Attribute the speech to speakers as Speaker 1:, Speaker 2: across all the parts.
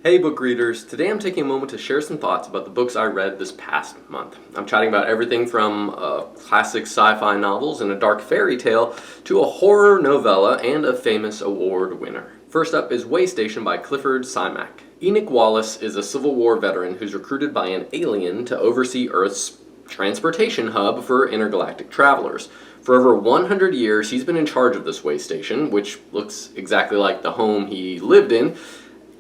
Speaker 1: Hey book readers, today I'm taking a moment to share some thoughts about the books I read this past month. I'm chatting about everything from classic sci-fi novels and a dark fairy tale to a horror novella and a famous award winner. First up is Waystation by Clifford Simak. Enoch Wallace is a Civil War veteran who's recruited by an alien to oversee Earth's transportation hub for intergalactic travelers. For over 100 years, he's been in charge of this waystation, which looks exactly like the home he lived in.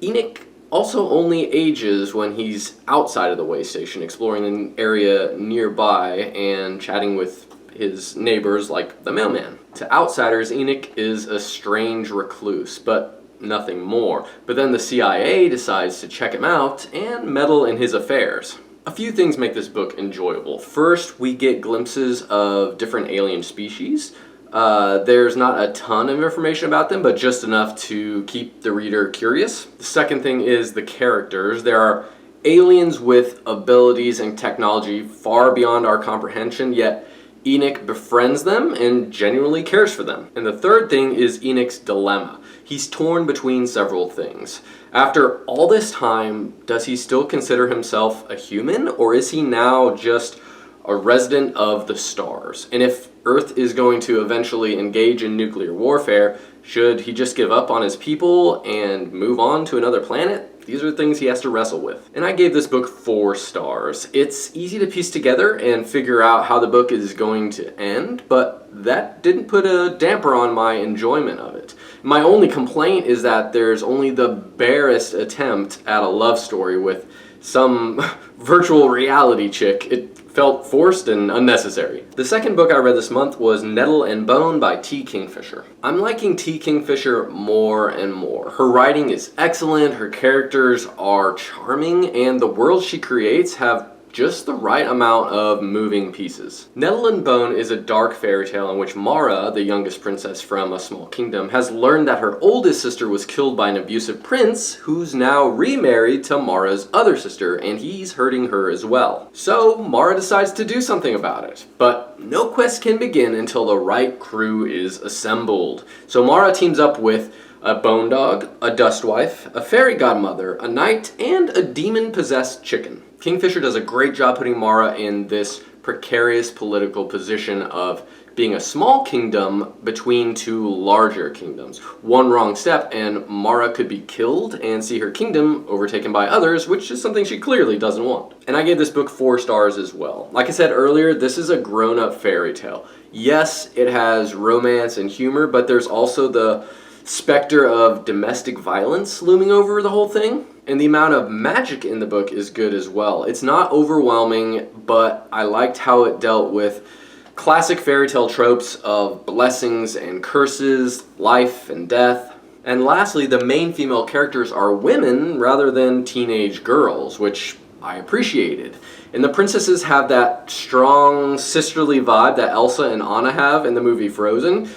Speaker 1: Enoch also only ages when he's outside of the way station, exploring an area nearby and chatting with his neighbors like the mailman. To outsiders, Enoch is a strange recluse, but nothing more. But then the CIA decides to check him out and meddle in his affairs. A few things make this book enjoyable. First, we get glimpses of different alien species. There's not a ton of information about them, but just enough to keep the reader curious. The second thing is the characters. There are aliens with abilities and technology far beyond our comprehension, yet Enoch befriends them and genuinely cares for them. And the third thing is Enoch's dilemma. He's torn between several things. After all this time, does he still consider himself a human, or is he now just a resident of the stars? And if Earth is going to eventually engage in nuclear warfare, should he just give up on his people and move on to another planet? These are the things he has to wrestle with. And I gave this book 4 stars. It's easy to piece together and figure out how the book is going to end, but that didn't put a damper on my enjoyment of it. My only complaint is that there's only the barest attempt at a love story with some virtual reality chick. It felt forced and unnecessary. The second book I read this month was Nettle and Bone by T. Kingfisher. I'm liking T. Kingfisher more and more. Her writing is excellent, her characters are charming, and the worlds she creates have just the right amount of moving pieces. Nettle and Bone is a dark fairy tale in which Mara, the youngest princess from a small kingdom, has learned that her oldest sister was killed by an abusive prince who's now remarried to Mara's other sister, and he's hurting her as well. So Mara decides to do something about it, but no quest can begin until the right crew is assembled. So Mara teams up with a bone dog, a dustwife, a fairy godmother, a knight, and a demon-possessed chicken. Kingfisher does a great job putting Mara in this precarious political position of being a small kingdom between 2 larger kingdoms. One wrong step and Mara could be killed and see her kingdom overtaken by others, which is something she clearly doesn't want. And I gave this book 4 stars as well. Like I said earlier, this is a grown-up fairy tale. Yes, it has romance and humor, but there's also the specter of domestic violence looming over the whole thing. And the amount of magic in the book is good as well. It's not overwhelming, but I liked how it dealt with classic fairy tale tropes of blessings and curses, life and death. And lastly, the main female characters are women rather than teenage girls, which I appreciated. And the princesses have that strong sisterly vibe that Elsa and Anna have in the movie Frozen.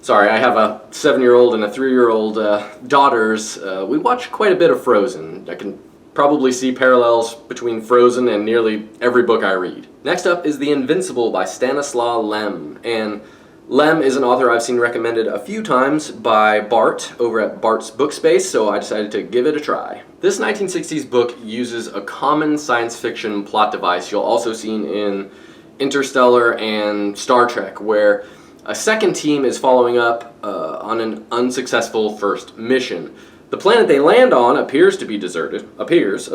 Speaker 1: Sorry, I have a 7-year-old and a 3-year-old daughters. We watch quite a bit of Frozen. I can probably see parallels between Frozen and nearly every book I read. Next up is The Invincible by Stanislaw Lem. And Lem is an author I've seen recommended a few times by Bart over at Bart's Bookspace, so I decided to give it a try. This 1960s book uses a common science fiction plot device you'll also see in Interstellar and Star Trek, where a second team is following up on an unsuccessful first mission. The planet they land on appears to be deserted. Appears.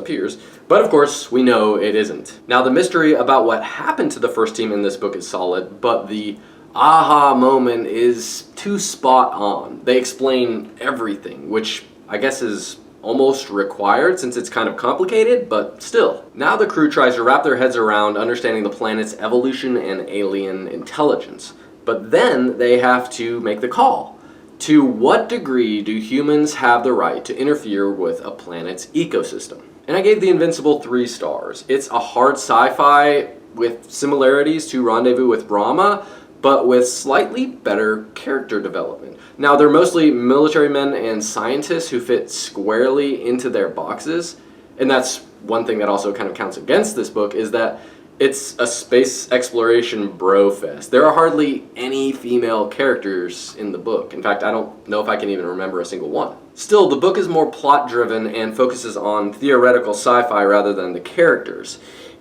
Speaker 1: But of course, we know it isn't. Now, the mystery about what happened to the first team in this book is solid, but the aha moment is too spot on. They explain everything, which I guess is almost required since it's kind of complicated, but still. Now the crew tries to wrap their heads around understanding the planet's evolution and alien intelligence. But then they have to make the call. To what degree do humans have the right to interfere with a planet's ecosystem? And I gave The Invincible 3 stars. It's a hard sci-fi with similarities to Rendezvous with Brahma, but with slightly better character development. Now, they're mostly military men and scientists who fit squarely into their boxes, and that's one thing that also kind of counts against this book, is that it's a space exploration bro fest. There are hardly any female characters in the book. In fact, I don't know if I can even remember a single one. Still, the book is more plot-driven and focuses on theoretical sci-fi rather than the characters.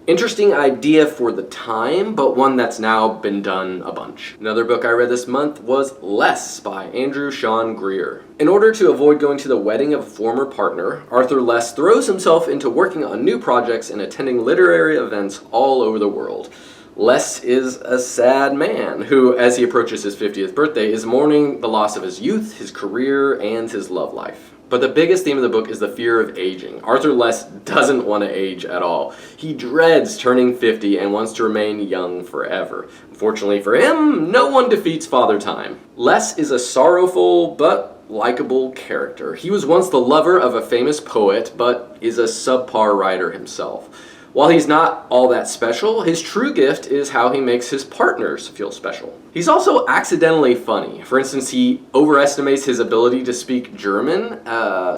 Speaker 1: Interesting idea for the time, but one that's now been done a bunch. Another book I read this month was Less by Andrew Sean Greer. In order to avoid going to the wedding of a former partner, Arthur Less throws himself into working on new projects and attending literary events all over the world. Less is a sad man who, as he approaches his 50th birthday, is mourning the loss of his youth, his career, and his love life. But the biggest theme of the book is the fear of aging. Arthur Less doesn't want to age at all. He dreads turning 50 and wants to remain young forever. Unfortunately for him, no one defeats Father Time. Less is a sorrowful but likable character. He was once the lover of a famous poet, but is a subpar writer himself. While he's not all that special, his true gift is how he makes his partners feel special. He's also accidentally funny. For instance, he overestimates his ability to speak German,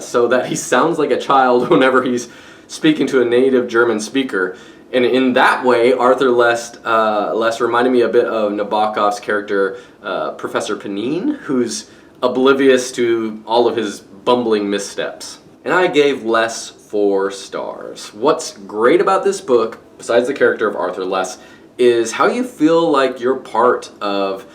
Speaker 1: so that he sounds like a child whenever he's speaking to a native German speaker. And in that way, Arthur Less reminded me a bit of Nabokov's character, Professor Panine, who's oblivious to all of his bumbling missteps. And I gave Less 4 stars. What's great about this book, besides the character of Arthur Less, is how you feel like you're part of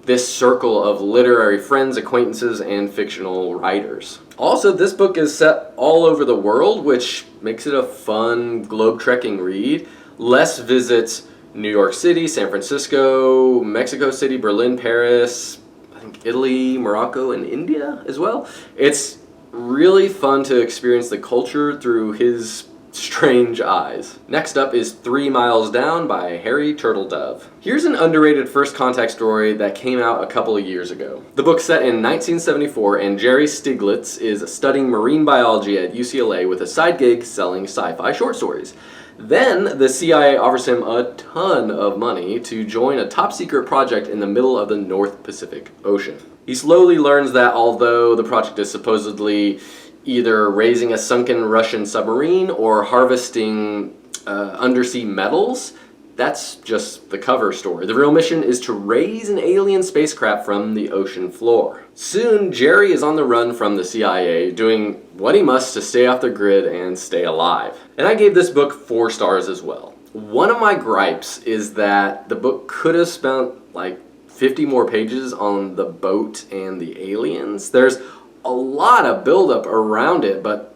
Speaker 1: this circle of literary friends, acquaintances, and fictional writers. Also, this book is set all over the world, which makes it a fun, globe-trekking read. Less visits New York City, San Francisco, Mexico City, Berlin, Paris, I think Italy, Morocco, and India as well. It's really fun to experience the culture through his strange eyes. Next up is 3 Miles Down by Harry Turtledove. Here's an underrated first contact story that came out a couple of years ago. The book's set in 1974 and Jerry Stiglitz is studying marine biology at UCLA with a side gig selling sci-fi short stories. Then the CIA offers him a ton of money to join a top secret project in the middle of the North Pacific Ocean. He slowly learns that although the project is supposedly either raising a sunken Russian submarine or harvesting undersea metals, that's just the cover story. The real mission is to raise an alien spacecraft from the ocean floor. Soon, Jerry is on the run from the CIA, doing what he must to stay off the grid and stay alive. And I gave this book 4 stars as well. One of my gripes is that the book could have spent like 50 more pages on the boat and the aliens. There's a lot of buildup around it, but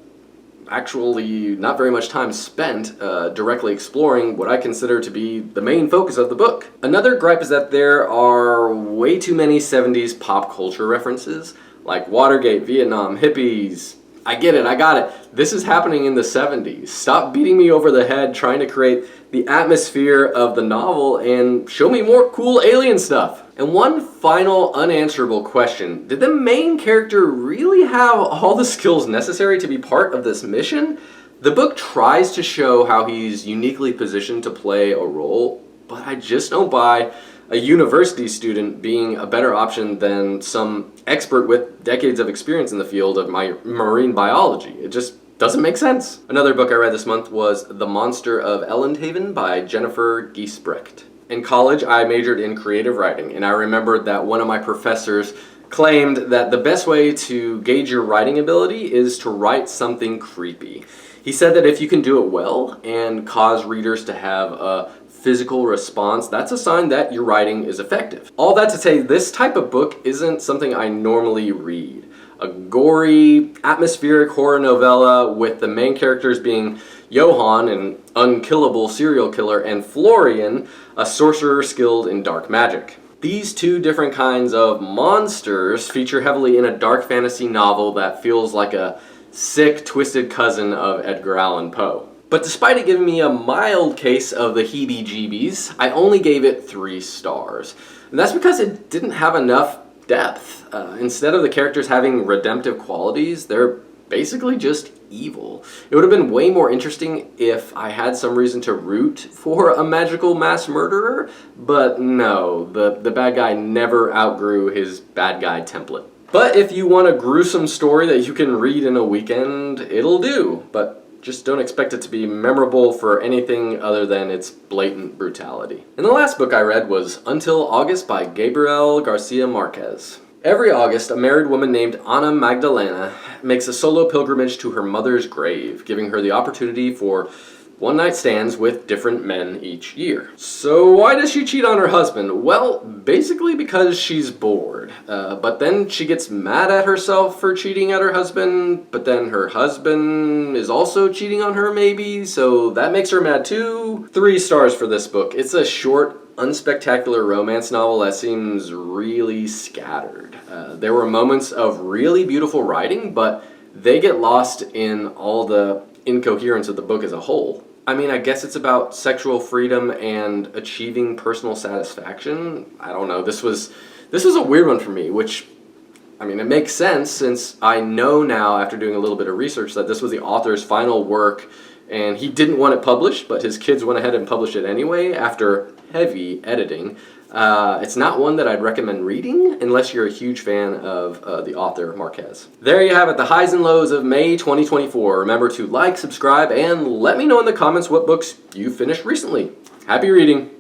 Speaker 1: actually not very much time spent directly exploring what I consider to be the main focus of the book. Another gripe is that there are way too many 70s pop culture references, like Watergate, Vietnam, hippies. I get it, I got it. This is happening in the 70s. Stop beating me over the head trying to create the atmosphere of the novel and show me more cool alien stuff. And one final unanswerable question. Did the main character really have all the skills necessary to be part of this mission? The book tries to show how he's uniquely positioned to play a role, but I just don't buy a university student being a better option than some expert with decades of experience in the field of marine biology. It just doesn't make sense. Another book I read this month was The Monster of Elendhaven by Jennifer Giesbrecht. In college, I majored in creative writing, and I remembered that one of my professors claimed that the best way to gauge your writing ability is to write something creepy. He said that if you can do it well and cause readers to have a physical response, that's a sign that your writing is effective. All that to say, this type of book isn't something I normally read. A gory, atmospheric horror novella with the main characters being Johann, an unkillable serial killer, and Florian, a sorcerer skilled in dark magic. These 2 different kinds of monsters feature heavily in a dark fantasy novel that feels like a sick, twisted cousin of Edgar Allan Poe. But despite it giving me a mild case of the heebie-jeebies, I only gave it 3 stars. And that's because it didn't have enough depth. Instead of the characters having redemptive qualities, they're basically just evil. It would have been way more interesting if I had some reason to root for a magical mass murderer, but no, the bad guy never outgrew his bad guy template. But if you want a gruesome story that you can read in a weekend, it'll do, but just don't expect it to be memorable for anything other than its blatant brutality. And the last book I read was Until August by Gabriel Garcia Marquez. Every August, a married woman named Ana Magdalena makes a solo pilgrimage to her mother's grave, giving her the opportunity for one-night stands with different men each year. So why does she cheat on her husband? Well, basically because she's bored. But then she gets mad at herself for cheating at her husband, but then her husband is also cheating on her maybe, so that makes her mad too. 3 stars for this book. It's a short, unspectacular romance novel that seems really scattered. There were moments of really beautiful writing, but they get lost in all the incoherence of the book as a whole. I mean, I guess it's about sexual freedom and achieving personal satisfaction. I don't know. This was a weird one for me, which, I mean, it makes sense since I know now after doing a little bit of research that this was the author's final work and he didn't want it published, but his kids went ahead and published it anyway after heavy editing. It's not one that I'd recommend reading unless you're a huge fan of the author, Marquez. There you have it, the highs and lows of May 2024. Remember to like, subscribe, and let me know in the comments what books you finished recently. Happy reading!